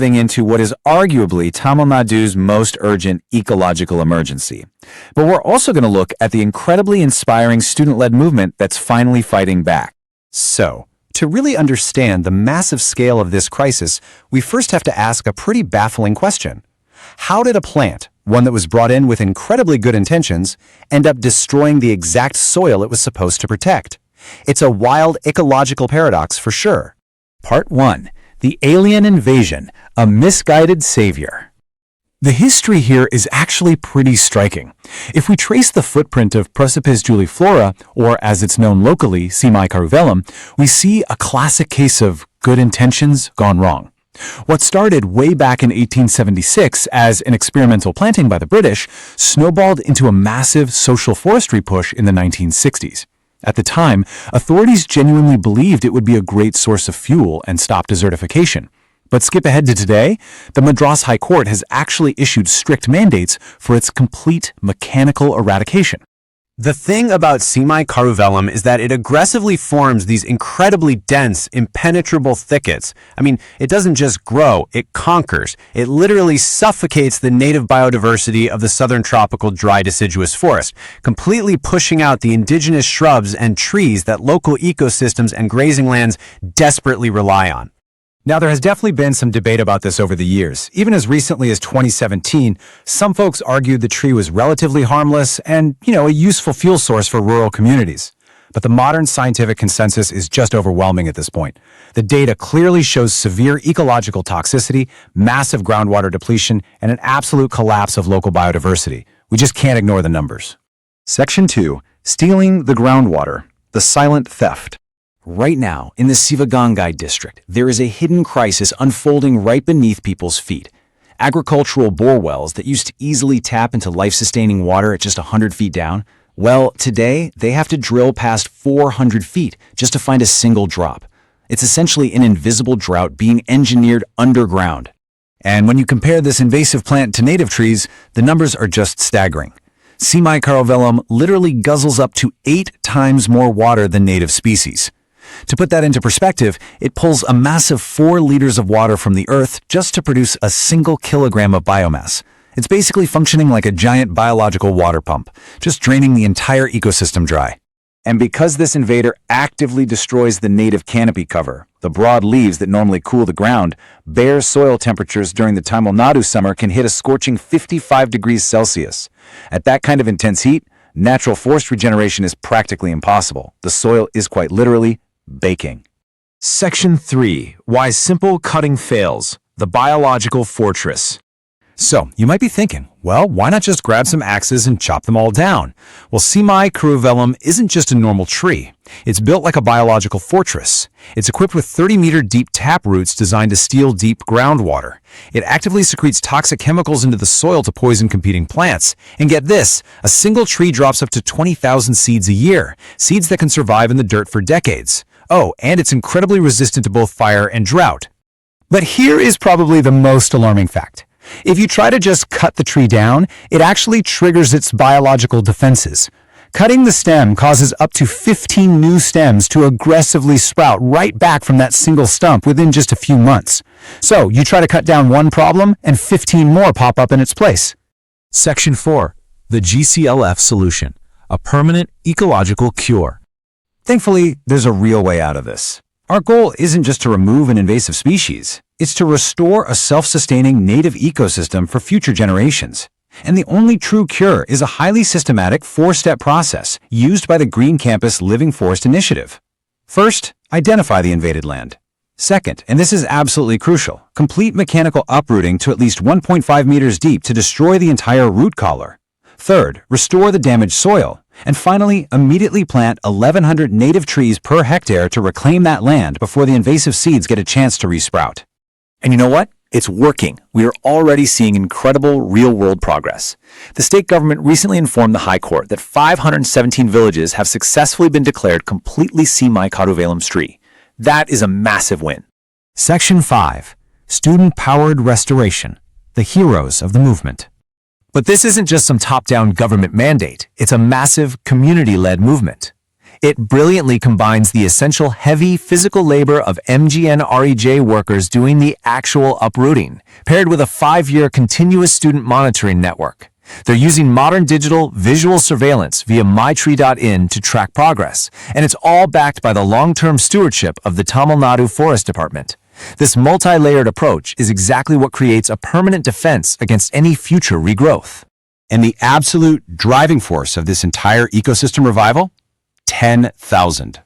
into what is arguably Tamil Nadu's most urgent ecological emergency. But we're also going to look at the incredibly inspiring student-led movement that's finally fighting back. So, to really understand the massive scale of this crisis, we first have to ask a pretty baffling question. How did a plant, one that was brought in with incredibly good intentions, end up destroying the exact soil it was supposed to protect? It's a wild ecological paradox for sure. Part 1. The Alien Invasion, a Misguided Savior. The history here is actually pretty striking. If we trace the footprint of Prosopis Juliflora, or as it's known locally, Seemai Karuvelam, we see a classic case of good intentions gone wrong. What started way back in 1876 as an experimental planting by the British snowballed into a massive social forestry push in the 1960s. At the time, authorities genuinely believed it would be a great source of fuel and stop desertification. But skip ahead to today, the Madras High Court has actually issued strict mandates for its complete mechanical eradication. The thing about Seemai Karuvelam is that it aggressively forms these incredibly dense, impenetrable thickets. I mean, it doesn't just grow, it conquers. It literally suffocates the native biodiversity of the southern tropical dry deciduous forest, completely pushing out the indigenous shrubs and trees that local ecosystems and grazing lands desperately rely on. Now, there has definitely been some debate about this over the years. Even as recently as 2017, some folks argued the tree was relatively harmless and, a useful fuel source for rural communities. But the modern scientific consensus is just overwhelming at this point. The data clearly shows severe ecological toxicity, massive groundwater depletion, and an absolute collapse of local biodiversity. We just can't ignore the numbers. Section 2. Stealing the groundwater. The silent theft. Right now, in the Sivagangai District, there is a hidden crisis unfolding right beneath people's feet. Agricultural bore wells that used to easily tap into life-sustaining water at just 100 feet down, well, today they have to drill past 400 feet just to find a single drop. It's essentially an invisible drought being engineered underground. And when you compare this invasive plant to native trees, the numbers are just staggering. Seemai Karuvelam literally guzzles up to 8 times more water than native species. To put that into perspective, it pulls a massive 4 liters of water from the earth just to produce a single kilogram of biomass. It's basically functioning like a giant biological water pump, just draining the entire ecosystem dry. And because this invader actively destroys the native canopy cover, the broad leaves that normally cool the ground, bare soil temperatures during the Tamil Nadu summer can hit a scorching 55 degrees Celsius. At that kind of intense heat, natural forest regeneration is practically impossible. The soil is quite literally baking. Section 3. Why simple cutting fails. The biological fortress. So, you might be thinking, well, why not just grab some axes and chop them all down? Well, Seemai Karuvelam isn't just a normal tree. It's built like a biological fortress. It's equipped with 30-meter deep tap roots designed to steal deep groundwater. It actively secretes toxic chemicals into the soil to poison competing plants. And get this, a single tree drops up to 20,000 seeds a year, seeds that can survive in the dirt for decades. Oh, and it's incredibly resistant to both fire and drought. But here is probably the most alarming fact. If you try to just cut the tree down, it actually triggers its biological defenses. Cutting the stem causes up to 15 new stems to aggressively sprout right back from that single stump within just a few months. So you try to cut down one problem and 15 more pop up in its place. Section 4. The GCLF solution. A permanent ecological cure. Thankfully, there's a real way out of this. Our goal isn't just to remove an invasive species. It's to restore a self-sustaining native ecosystem for future generations. And the only true cure is a highly systematic 4-step process used by the Green Campus Living Forest Initiative. First, identify the invaded land. Second, and this is absolutely crucial, complete mechanical uprooting to at least 1.5 meters deep to destroy the entire root collar. Third, restore the damaged soil. And finally, immediately plant 1,100 native trees per hectare to reclaim that land before the invasive seeds get a chance to resprout. And you know what? It's working. We are already seeing incredible real-world progress. The state government recently informed the High Court that 517 villages have successfully been declared completely Seemai Karuvelam tree. That is a massive win. Section 5. Student-powered restoration. The heroes of the movement. But this isn't just some top-down government mandate. It's a massive, community-led movement. It brilliantly combines the essential heavy physical labor of MGNREJ workers doing the actual uprooting, paired with a 5-year continuous student monitoring network. They're using modern digital visual surveillance via mytree.in to track progress, and it's all backed by the long-term stewardship of the Tamil Nadu Forest Department. This multi-layered approach is exactly what creates a permanent defense against any future regrowth. And the absolute driving force of this entire ecosystem revival? 10,000.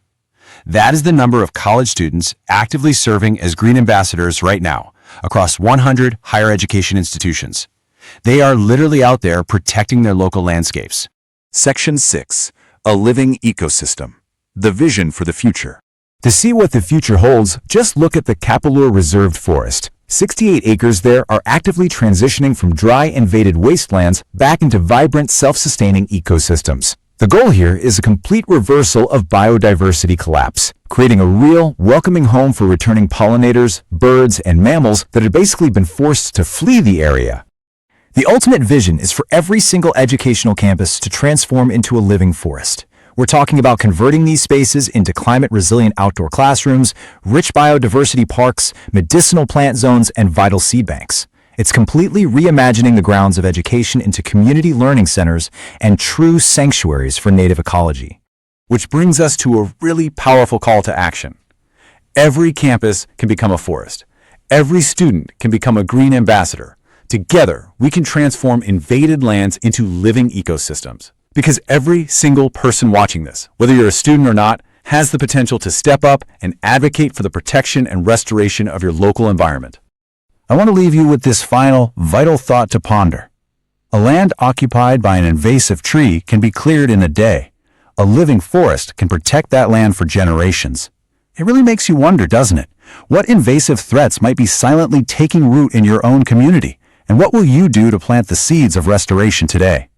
That is the number of college students actively serving as green ambassadors right now across 100 higher education institutions. They are literally out there protecting their local landscapes. Section 6. A living ecosystem. The vision for the future. To see what the future holds, just look at the Kappalur Reserved Forest. 68 acres there are actively transitioning from dry, invaded wastelands back into vibrant, self-sustaining ecosystems. The goal here is a complete reversal of biodiversity collapse, creating a real, welcoming home for returning pollinators, birds, and mammals that had basically been forced to flee the area. The ultimate vision is for every single educational campus to transform into a living forest. We're talking about converting these spaces into climate-resilient outdoor classrooms, rich biodiversity parks, medicinal plant zones, and vital seed banks. It's completely reimagining the grounds of education into community learning centers and true sanctuaries for native ecology. Which brings us to a really powerful call to action. Every campus can become a forest. Every student can become a green ambassador. Together, we can transform invaded lands into living ecosystems. Because every single person watching this, whether you're a student or not, has the potential to step up and advocate for the protection and restoration of your local environment. I want to leave you with this final, vital thought to ponder. A land occupied by an invasive tree can be cleared in a day. A living forest can protect that land for generations. It really makes you wonder, doesn't it? What invasive threats might be silently taking root in your own community? And what will you do to plant the seeds of restoration today?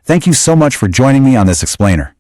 Thank you so much for joining me on this explainer.